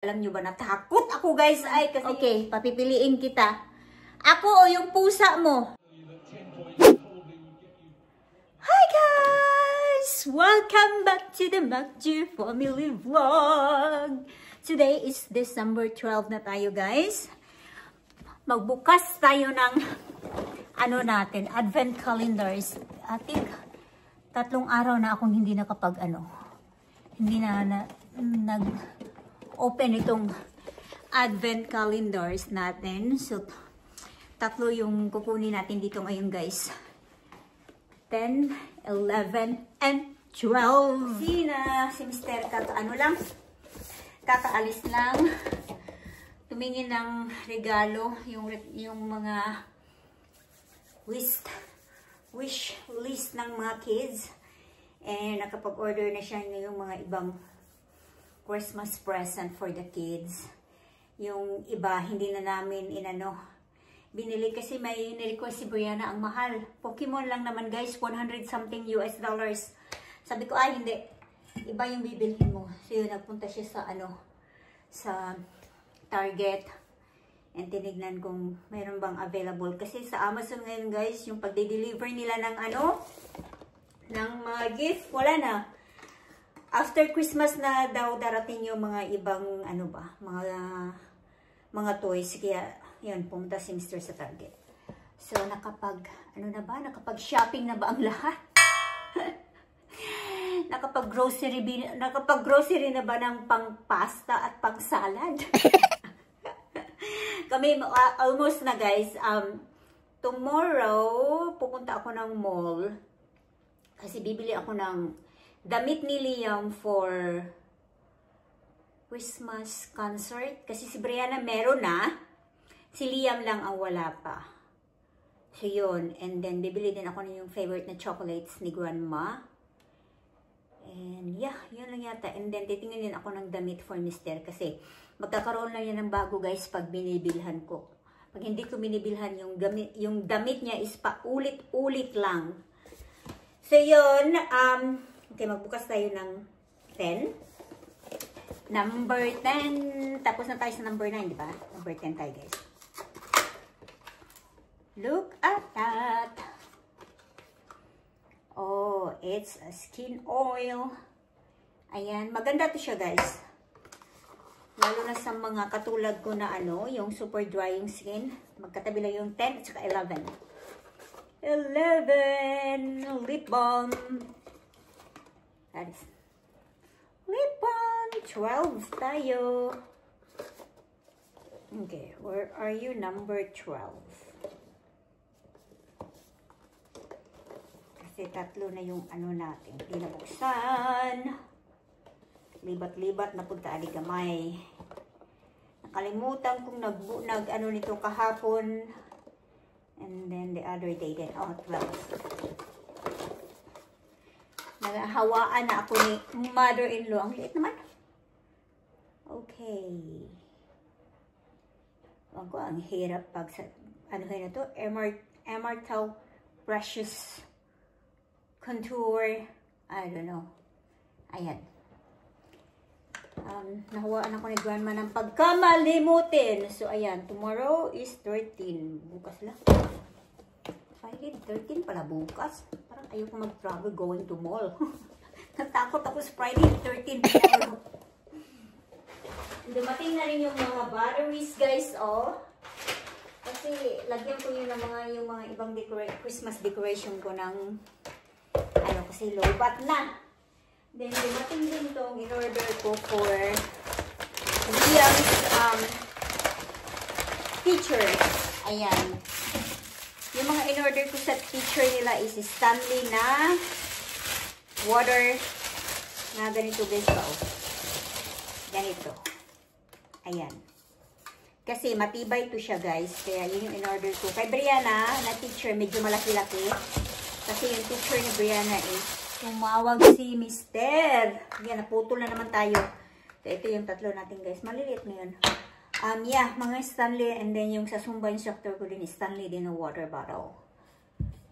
Alam nyo ba, natakot ako guys. Ay, kasi... Okay, papipiliin kita. Ako o yung pusa mo? Hi guys! Welcome back to the Macju Family Vlog. Today is December 12 na tayo guys. Magbukas tayo ng ano natin, Advent calendars. I think 3 araw na akong hindi nakapag hindi na nag-open itong Advent calendars natin. So, 3 yung kukunin natin dito ngayon guys. 10, 11, and 12. Si Mr. kakaalis lang. Tumingin ng regalo, yung mga wish list ng mga kids. And nakapag-order na siya ng mga ibang Christmas present for the kids. Yung iba, hindi na namin binili kasi may nirequest si Brianna, ang mahal. Pokemon lang naman guys, 100 something US dollars. Sabi ko, ay hindi. Iba yung bibilhin mo. So yun, nagpunta siya sa Target. And tinignan kung mayroon bang available. Kasi sa Amazon ngayon guys, yung pagde-deliver nila ng ng mga gift, wala na. After Christmas na daw darating yung mga ibang mga toys. Kaya yun, pumunta si Mr. sa Target. So nakapag-shopping na ba ang lahat? Nakapag-grocery na ba ng pang-pasta at pang-salad? Kami almost na guys. Tomorrow pupunta ako ng mall kasi bibili ako ng damit ni Liam for Christmas concert. Kasi si Brianna meron na. Si Liam lang ang wala pa. So yun. And then bibili din ako ng yung favorite na chocolates ni Grandma. And yeah, yun lang yata. And then titingnan din ako ng damit for Mr. Kasi magkakaroon lang yan ng bago guys pag binibilhan ko. Pag hindi ko binibilhan, yung damit niya is paulit-ulit lang. So yun, okay, magbukas tayo ng 10. Number 10. Tapos na tayo sa number 9, di ba? Number 10 tayo guys. Look at that. Oh, it's a skin oil. Ayan, maganda to siya guys. Lalo na sa mga katulad ko na yung super drying skin. Magkatabi lang yung 10 at saka 11. 11 lip balm. That is lip balm. 12 tayo. Okay, where are you? Number 12. Kasi 3 na yung natin. Hindi nabuksan. Libat-libat na punta aligamay. Nakalimutan kong nito kahapon. And then the other day then. Oh, 12. Nagahawaan na ako ni mother-in-law. Ang liit naman. Okay. Ang hirap pag sa, na to? Emerald Precious Contour. I don't know. Ayan. Nahawaan ako ni Grandma ng pagkamalimutin. So, ayan. Tomorrow is 13. Bukas lang. Friday, 13 pala bukas. Parang ayoko mag-travel going to mall. Natakot ako sa Friday, 13. Dumating na rin yung mga batteries, guys, oh. Kasi, lagyan ko yun ng yung mga ibang Christmas decoration ko ng, kasi low-bat na. Then, dumating din itong in-order ko for Liam's teacher. Ayan. Yung mga in-order ko sa teacher nila is Stanley na water na ganito guys ba? Oh. Ganito. Ayan. Kasi matibay to siya guys. Kaya yun yung in-order ko. Kay Brianna na teacher, medyo malaki-laki. Kasi yung teacher ni Brianna is tumawag si Mr. Yan, naputol na naman tayo. So, ito yung 3 natin guys. Maliliit na yun. Yeah, mga Stanley. And then yung sa Zumba instructor ko din, Stanley din ng water bottle.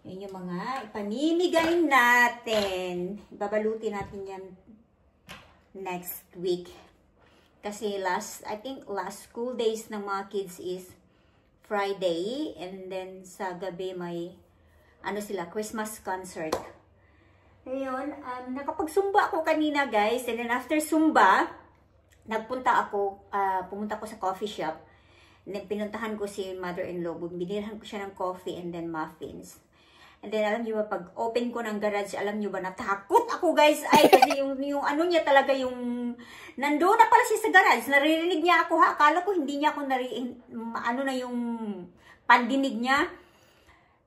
Yun yung mga ipamimigay natin. Babalutin natin yan next week. Kasi I think last school days ng mga kids is Friday, and then sa gabi may Christmas concert. Ngayon, nakapagsumba ako kanina guys, and then after sumba, pumunta ako sa coffee shop, and then pinuntahan ko si mother-in-law, binilhan ko siya ng coffee and then muffins. And then, alam nyo ba, pag open ko ng garage, alam nyo ba, natakot ako guys, kasi yung niya talaga, yung, nandoon na pala siya sa garage, naririnig niya ako ha, akala ko hindi niya ako yung pandinig niya,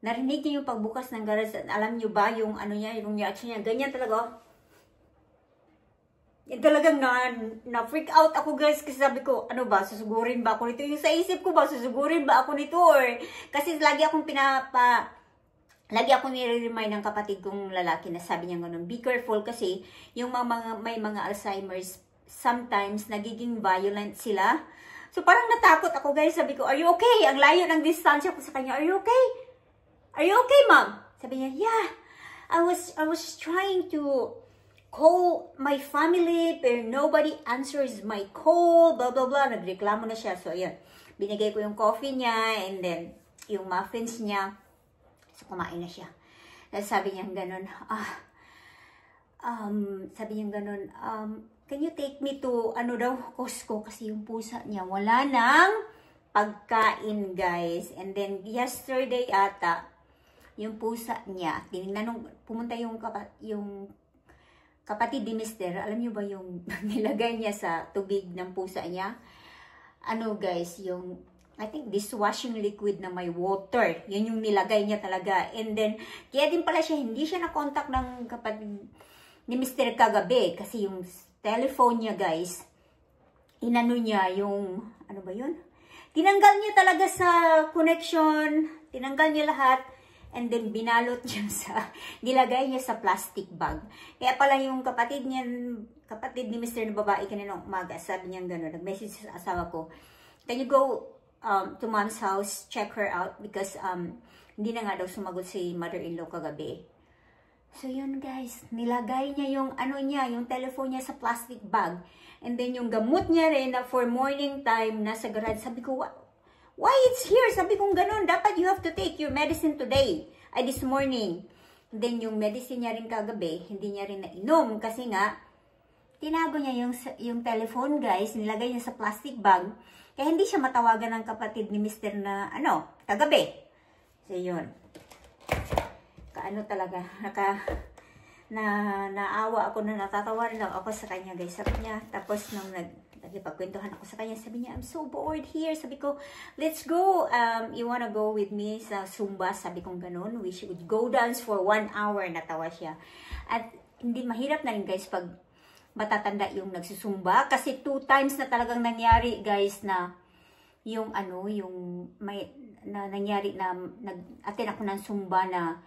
narinig niya yung pagbukas ng garage, alam nyo ba, yung yung reaction niya, ganyan talaga, yan talagang na-freak out ako guys, kasi sabi ko, susugurin ba ako nito, yung sa isip ko ba, susugurin ba ako nito, or, kasi lagi akong lagi ako nire-remind ng kapatid kong lalaki na sabi niya gano'n, be careful kasi yung may mga Alzheimer's, sometimes nagiging violent sila. So parang natakot ako guys, sabi ko, are you okay? Ang layo ng distansya ko sa kanya, are you okay? Are you okay, ma'am? Sabi niya, yeah, I was trying to call my family, but nobody answers my call, blah, blah, blah. Nagreklamo na siya. So, yun. Binigay ko yung coffee niya, and then, yung muffins niya. So, kumain na siya. Tapos sabi niya ganun, can you take me to, Costco? Kasi yung pusa niya, wala nang pagkain, guys. And then, yesterday ata, yung pusa niya, pumunta yung kapatid ni Mister, alam niyo ba yung nilagay niya sa tubig ng pusa niya? Guys, yung I think dishwashing liquid na may water. Yun yung nilagay niya talaga. And then, kaya din pala siya, hindi siya na-contact ng kapatid ni Mr. kagabi. Kasi yung telephone niya, guys, inano niya yung, tinanggal niya talaga sa connection. Tinanggal niya lahat. And then, binalot niya nilagay niya sa plastic bag. Kaya pala yung kapatid ni Mr. na babae kaninang umaga, sabi niya gano'n, nag-message sa asawa ko, can you go to mom's house, check her out because hindi na nga daw sumagot si mother-in-law kagabi. So yun guys, nilagay niya yung yung telephone niya sa plastic bag. And then yung gamot niya rin na for morning time nasa garage. Sabi ko, why it's here? Sabi ko ganun, dapat you have to take your medicine today. This morning. And then yung medicine niya rin kagabi, hindi niya rin nainom kasi nga tinago niya yung telephone guys, nilagay niya sa plastic bag. Kaya hindi siya matawagan ng kapatid ni Mr. na, kagabi. So, yun. Talaga, naawa ako na natatawa lang ako sa kanya, guys. Sabi niya, tapos nung nagpagkwentuhan ako sa kanya, sabi niya, I'm so bored here. Sabi ko, let's go. You wanna go with me sa Zumba? Sabi kong ganun. We should go dance for 1 hour. Natawa siya. At hindi mahirap na rin, guys, pag matatanda yung nagsusumba kasi 2 times na talagang nangyari guys na yung nangyari na nag-attend ako ng sumba na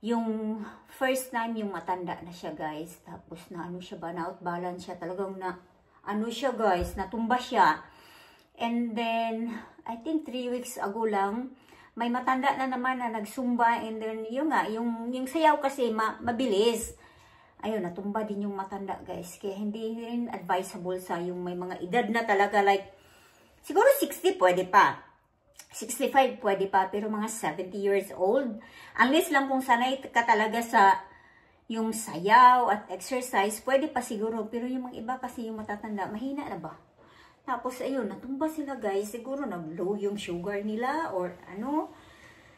yung first time yung matanda na siya guys, tapos na siya ba, na outbalance siya talagang na siya guys, natumba siya. And then I think 3 weeks ago lang may matanda na naman na nagsumba, and then yung sayaw kasi mabilis. Ayun, natumba din yung matanda, guys. Kaya hindi rin advisable sa yung may mga edad na talaga, like, siguro 60 pwede pa. 65 pwede pa, pero mga 70 years old. Unless lang kung sanay ka talaga sa yung sayaw at exercise, pwede pa siguro. Pero yung mga iba kasi yung matatanda, mahina na ba? Tapos, ayun, natumba sila, guys. Siguro nag-low yung sugar nila or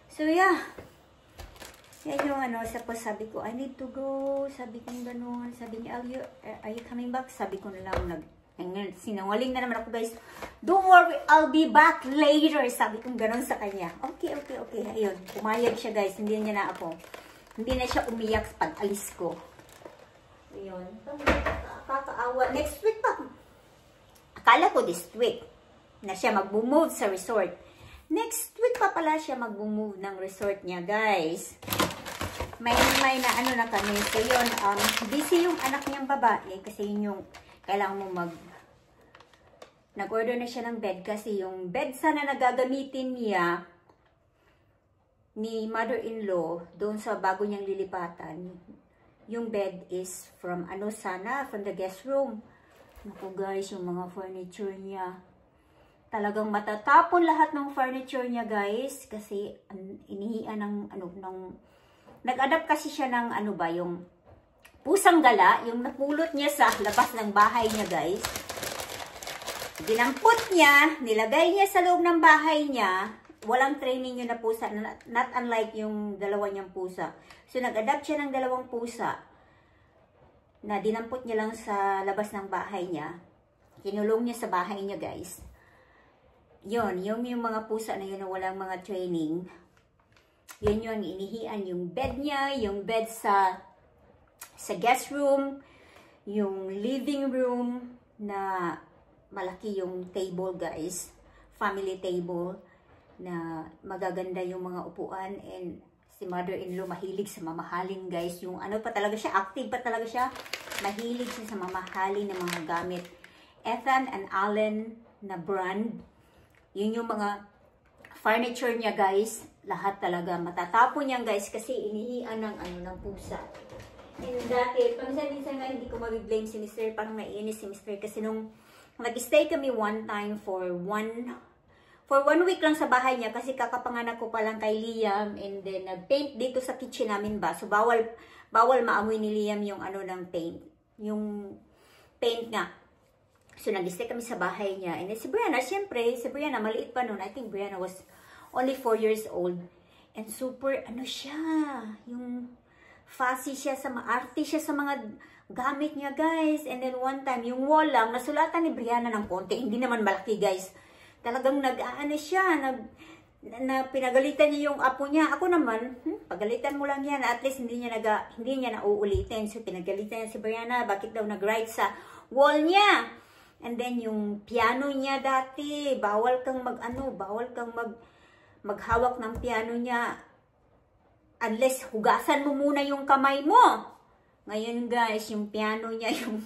So, yeah. Yan yung tapos sabi ko, I need to go. Sabi ko gano'n. Sabi niya, are you coming back? Sabi ko na lang, sinungaling na naman ako guys. Don't worry, I'll be back later. Sabi ko gano'n sa kanya. Okay. Ayun, pumayag siya guys. Hindi na siya umiyak pag alis ko. Ayun. Kakaawa. Next week pa. Akala ko this week na siya mag-move sa resort. Next week pa pala siya mag-move ng resort niya guys. May na kami. So, yun, busy yung anak niyang babae kasi yun yung kailangan mo nag-order na siya ng bed kasi yung bed sana nagagamitin niya ni mother-in-law doon sa bago niyang lilipatan. Yung bed is from from the guest room. Naku guys, yung mga furniture niya. Talagang matatapon lahat ng furniture niya guys. Kasi inihian nag-adapt kasi siya ng yung pusang gala. Yung napulot niya sa labas ng bahay niya guys. Dinampot niya, nilagay niya sa loob ng bahay niya. Walang training yun na pusa. Not unlike yung dalawa niyang pusa. So nag-adapt siya ng dalawang pusa. Na dinampot niya lang sa labas ng bahay niya. Kinulong niya sa bahay niya guys. Yung mga pusa na yun na walang mga training. Yun inihian yung bed niya, yung bed sa guest room, yung living room na malaki yung table guys. Family table na magaganda yung mga upuan, and si mother-in-law mahilig sa mamahalin guys. Yung pa talaga siya, active pa talaga siya. Mahilig siya sa mamahalin ng mga gamit. Ethan and Allen na brand. Yun yung mga furniture niya guys. Lahat talaga matatapon niya guys kasi inihian ng pusa. And dati, paminsan-minsan nga hindi ko mabiblame si Mr. Parang naiinis si Mr. Kasi nung nag-stay kami one time for one week lang sa bahay niya kasi kakapanganak ko pa lang kay Liam, and then nag-paint dito sa kitchen namin ba. So bawal maamoy ni Liam yung ng paint. Yung paint nga. So nag-stay kami sa bahay niya. And then si Brianna, syempre, maliit pa noon. I think Brianna was only 4 years old. And super, siya, yung fussy siya, maarte siya sa mga gamit niya guys. And then one time, yung wall lang, nasulatan ni Brianna ng konti. Hindi naman malaki guys. Talagang siya, na pinagalitan niya yung apo niya. Ako naman, pagalitan mo lang yan. At least hindi niya nauulitin. So pinagalitan niya si Brianna, bakit daw nag-write sa wall niya. And then yung piano niya dati, bawal kang maghawak ng piano niya unless hugasan mo muna yung kamay mo. Ngayon guys, yung piano niya, yung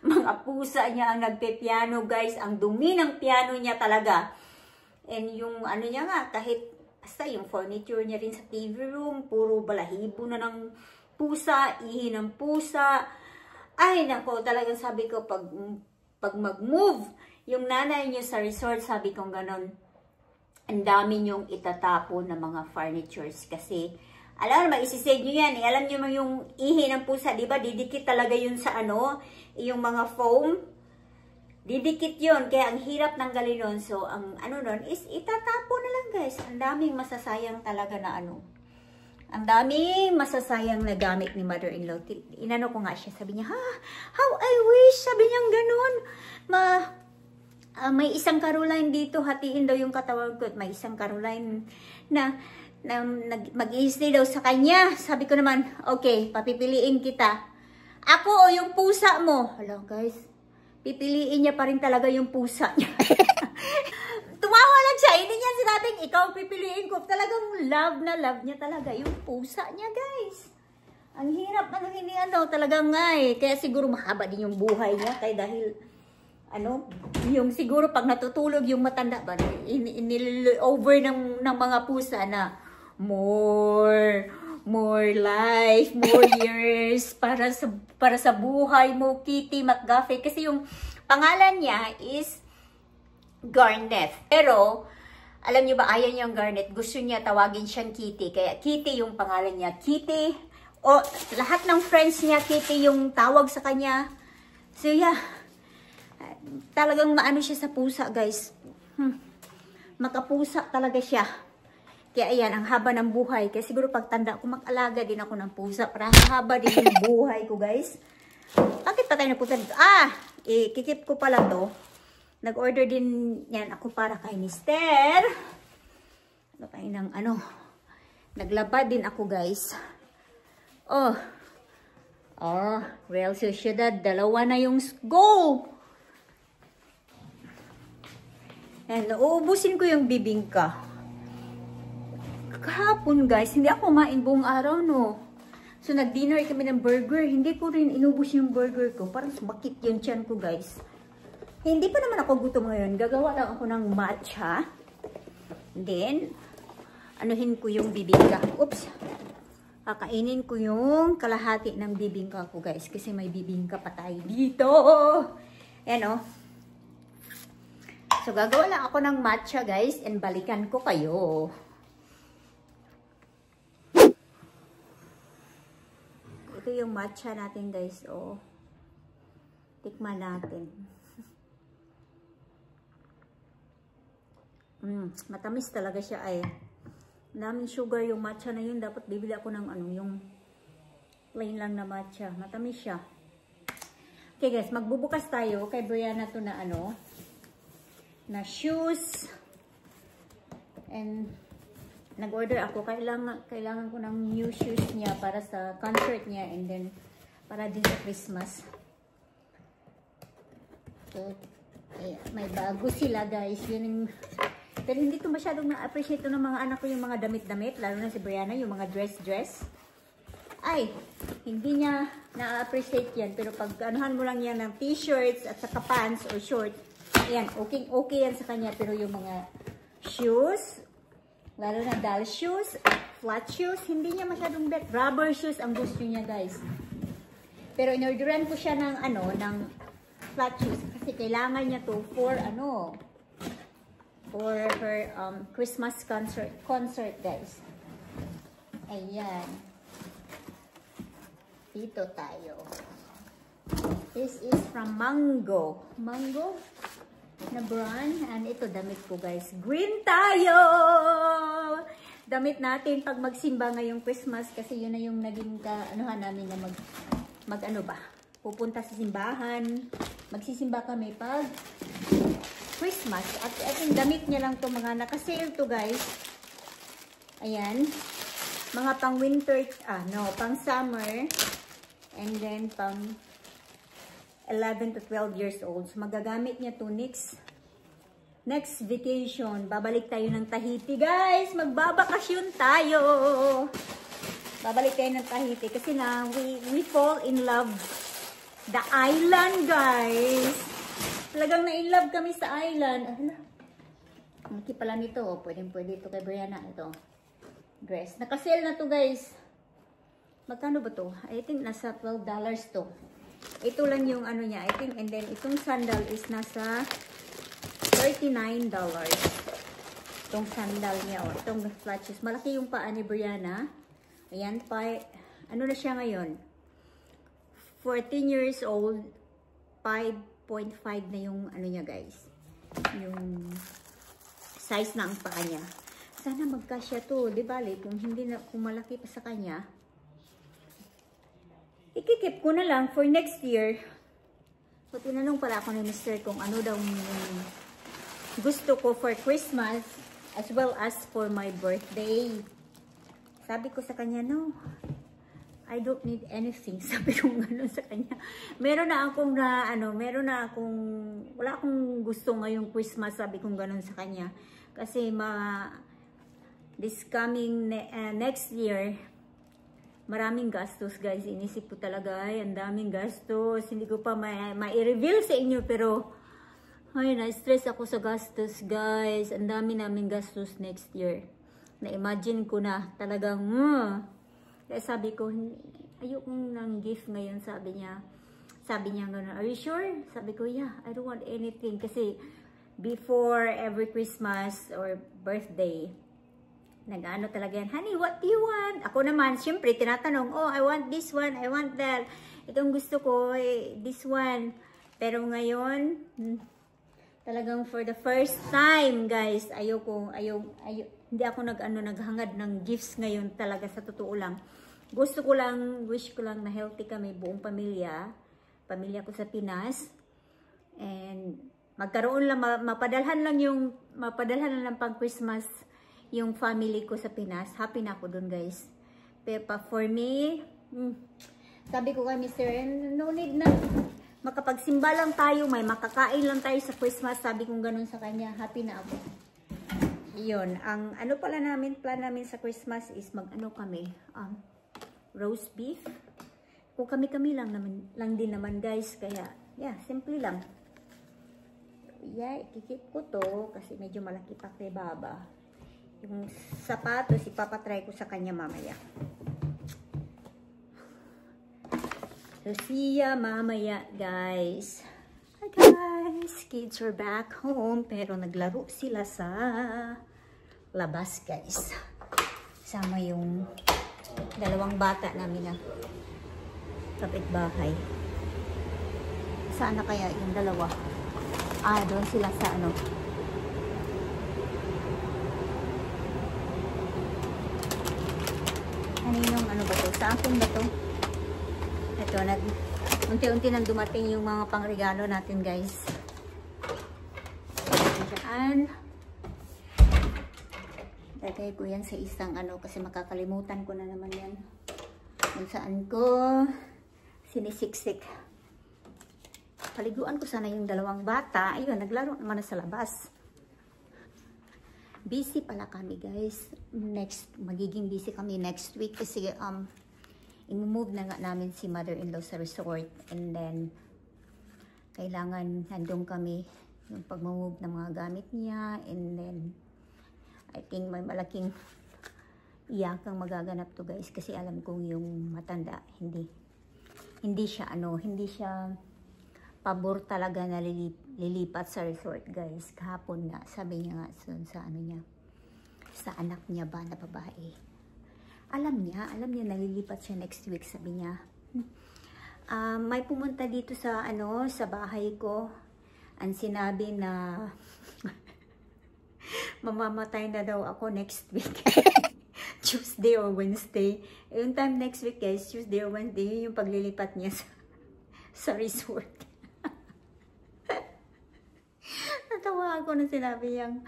mga pusa niya ang nagpe-piano guys. Ang dumi ng piano niya talaga. And yung niya nga, kahit basta yung furniture niya rin sa TV room, puro balahibo na ng pusa, ihi ng pusa. Ay nako, talagang sabi ko pag mag-move yung nanay niyo sa resort, sabi kong ganon, ang dami niyong itatapon ng mga furnitures kasi alam naman, isisave nyo yan. Alam nyo yung ihi ng pusa, di ba? Didikit talaga yun sa yung mga foam. Didikit yun. Kaya ang hirap ng galinon. So, ang nun is itatapon na lang guys. Ang daming masasayang talaga na Ang daming masasayang na gamit ni mother-in-law. Inano ko nga siya. Sabi niya, how I wish. Sabi niya ganun. May isang Caroline dito. Hatiin daw yung katawan ko. At may isang Caroline na mag-i-stay daw sa kanya. Sabi ko naman, okay, papipiliin kita. Ako o yung pusa mo. Hello guys, pipiliin niya pa rin talaga yung pusa niya. Tumawa lang siya. Hindi niya sinabing, ikaw pipiliin ko. Talagang love na love niya talaga yung pusa niya guys. Ang hirap hindi talagang kaya siguro mahaba din yung buhay niya. Kaya dahil, yung siguro pag natutulog yung matanda ba, over ng mga pusa na, more life, more years para sa buhay mo, Kitty McGuffey. Kasi yung pangalan niya is Garnet. Pero, alam niyo ba, ayaw niya yung Garnet. Gusto niya tawagin siyang Kitty. Kaya Kitty yung pangalan niya. Kitty. O, lahat ng friends niya, Kitty yung tawag sa kanya. So, yeah. Talagang siya sa pusa, guys. Makapusa talaga siya. Kaya ayan, ang haba ng buhay. Kaya siguro pagtanda ko, mag-alaga din ako ng pusa. Para haba din yung buhay ko, guys. Bakit pa tayo napunta dito? Kikip ko pala to. Nag-order din yan ako para kay Mister. Naglaba din ako, guys. Real Sociedad. 2 na yung goal. Ayan, nauubusin ko yung bibingka. Kahapon guys, hindi ako kumain buong araw, no. So, nag-dinner kami ng burger. Hindi ko rin inubos yung burger ko. Parang sumakit yung tiyan ko, guys. Hindi pa naman ako gutom ngayon. Gagawa lang ako ng matcha. Then, anuhin ko yung bibingka. Oops. Kakainin ko yung kalahati ng bibingka ko, guys. Kasi may bibingka pa tayo dito. Ayan o. So, gagawa lang ako ng matcha, guys. And balikan ko kayo. Ito yung matcha natin, guys. O. Tikman natin. Matamis talaga siya ay. Daming sugar yung matcha na yun. Dapat bibili ako ng ano, yung plain lang na matcha. Matamis siya. Okay guys, magbubukas tayo. Kay Brianna to na ano, na shoes. And nag-order ako. Kailangan ko ng new shoes niya para sa concert niya. And then, para din sa Christmas. So, may bago sila guys. Yun yung... Pero hindi ko masyadong na-appreciate ng mga anak ko yung mga damit-damit. Lalo na si Brianna, yung mga dress-dress. Ay, hindi niya na-appreciate yan. Pero pag anuhan mo lang yan ng t-shirts at saka pants or short, ayan, okay yan sa kanya. Pero yung mga shoes, lalo na doll shoes, flat shoes, hindi niya masyadong bet. Rubber shoes ang gusto niya guys. Pero inorderan ko siya ng ano, ng flat shoes. Kasi kailangan niya to for ano, for her Christmas concert guys. Ayan. Dito tayo. This is from Mango. Mango na brand. And ito damit ko guys. Green tayo! Damit natin pag magsimba ngayong Christmas. Kasi yun na yung naging anuhan namin na mag ano ba? Pupunta sa simbahan. Magsisimba kami pag Christmas. At yung damit niya lang to mga naka-sale to guys. Ayan. Mga pang winter, pang summer. And then pang 11 to 12 years old. So magagamit niya to next vacation. Babalik tayo ng Tahiti guys. Magbabakasyon tayo. Babalik tayo ng Tahiti. Kasi na we fall in love the island guys. Talagang na-in-love kami sa island. Maki pala nito. Pwede ito kay Brianna. Ito. Dress. Naka-sale na to guys. Magkano ba to? I think nasa $12 to. Ito lang yung ano niya. I think. And then itong sandal is nasa $39. Itong sandal niya. O, itong flat shoes. Malaki yung paa ni Brianna. Ayan. Ano na siya ngayon? 14 years old. 5.5 na yung ano niya guys. Yung size na ang paa niya. Sana magkasya to. Di bali, kung malaki pa sa kanya, ikikip ko na lang for next year. So, tinanong pala ako ni Mr. kung ano daw gusto ko for Christmas as well as for my birthday. Sabi ko sa kanya, no. I don't need anything. Sabi ko gano'n sa kanya. Wala akong gusto ngayong Christmas. Sabi ko gano'n sa kanya. Kasi this coming next year, maraming gastos guys. Inisip ko talaga, ay, ang daming gastos. Hindi ko pa ma-reveal sa inyo, pero, ay, na-stress ako sa gastos guys. Ang dami naming gastos next year. Na-imagine ko na talagang, kaya sabi ko, ayokong ng gift ngayon, sabi niya gano'n, are you sure? Sabi ko, yeah, I don't want anything. Kasi, before every Christmas or birthday, nag-ano talaga yan, honey, what do you want? Ako naman, syempre, tinatanong, oh, I want this one, I want that. Itong gusto ko, this one. Pero ngayon, talagang for the first time, guys, hindi ako naghangad ng gifts ngayon talaga sa totoo lang. Wish ko lang na healthy kami, buong pamilya ko sa Pinas. And magkaroon lang, mapadalhan lang pang Christmas yung family ko sa Pinas. Happy na ako dun guys. Pero for me, sabi ko kay Mr. No need na. Makapagsimba lang tayo, may makakain lang tayo sa Christmas. Sabi kong ganun sa kanya, happy na ako. Yun, ang plan namin sa Christmas is kami, roast beef. Kung kami lang din naman guys, kaya yeah, simple lang. Yeah, ikikip ko to kasi medyo malaki pa kay Baba. Yung sapatos, ipapatry ko sa kanya mamaya. So, see ya mamaya guys. Hi guys! guys, kids are back home pero naglaro sila sa labas guys. Sama yung dalawang bata namin na kapitbahay. Saan na kaya yung dalawa? Ah, doon sila sa ano. Kaninong ano ba to? Sa akin ba to? Ito, unti-unti nang dumating yung mga pangregalo natin guys. Diyan. Lagay ko yan sa isang ano kasi makakalimutan ko na naman yan. Kung saan ko sinisiksik. Paliguan ko sana yung dalawang bata. Ayun, naglaro naman na sa labas. Busy pala kami guys. Magiging busy kami next week kasi i-move na nga namin si mother-in-law sa resort and then kailangan nandun kami yung pag-move ng mga gamit niya and then I think may malaking iyakang magaganap to guys kasi alam kong yung matanda hindi siya pabor talaga na lilipat sa resort guys. Kahapon nga sabi niya nga sa ano niya sa anak niya ba na babae. Alam niya nalilipat siya next week sabi niya. May pumunta dito sa sa bahay ko. Ang sinabi na mamamatay na daw ako next week. Tuesday or Wednesday. Yung time next week guys, Tuesday or Wednesday yung paglilipat niya sa resort. Natawa ako nung sinabi yung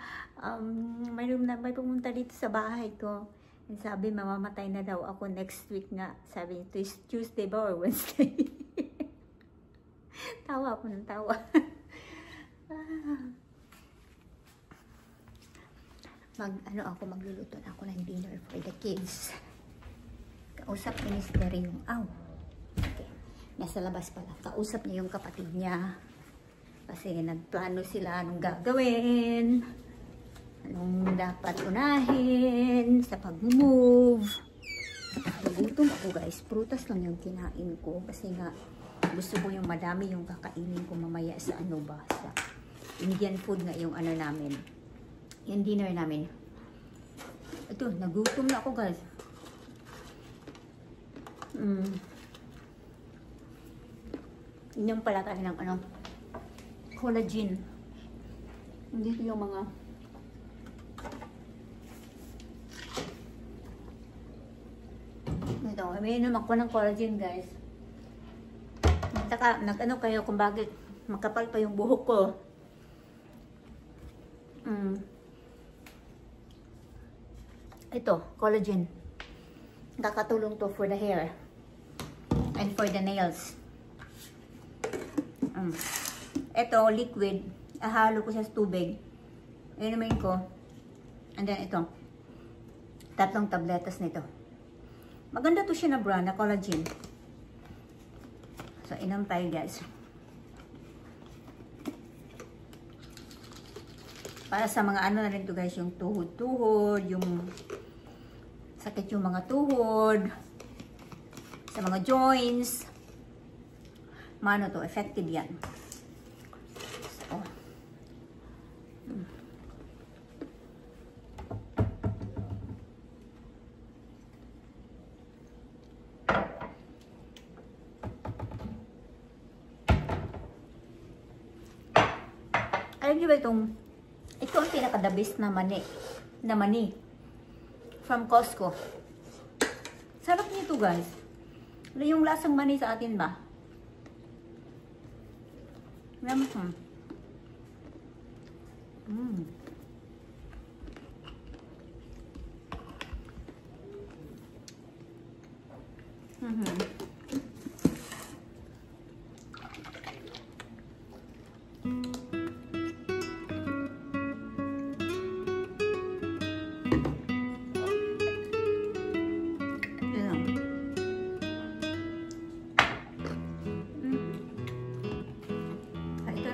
may pumunta dito sa bahay ko. Sabi, mamamatay na daw ako next week nga. Sabi niya, Tuesday ba or Wednesday? Tawa ako ng tawa. Magluluto na ako ng dinner for the kids. Kausap ni Mister yung, okay. Nasa labas pala. Kausap niya yung kapatid niya. Kasi nagplano sila anong gagawin. Anong dapat unahin sa pag-move. Nagutom ako guys. Prutas lang yung kinain ko. Kasi nga, gusto ko yung madami yung kakainin ko mamaya sa sa Indian food nga yung namin. Yung dinner namin. Ito, nagutom na ako guys. Inyong pala tayo ng collagen. Hindi yung mga ito, may inom ako ng collagen guys. Nag-ano kayo kung bakit makapal pa yung buhok ko. Ito, collagen. Nakakatulong to for the hair and for the nails. Ito, liquid. Ahalo ko siya sa tubig. Inumin ko. And then ito. 3 tabletas nito. Maganda to siya na brand na collagen. So, inom tayo guys. Para sa mga na rin to guys, yung tuhod-tuhod, yung sakit yung mga tuhod, sa mga joints. Mano to, effective yan. So, alam niyo ba ito ang pinaka-the best na mani from Costco. Sarap nito guys. Yung lasang mani sa atin ba?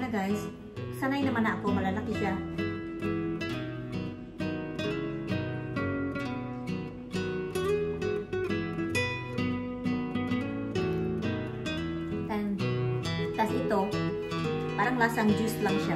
Guys, sanay naman na ako, malalaki siya. Tas ito, parang lasang juice lang siya.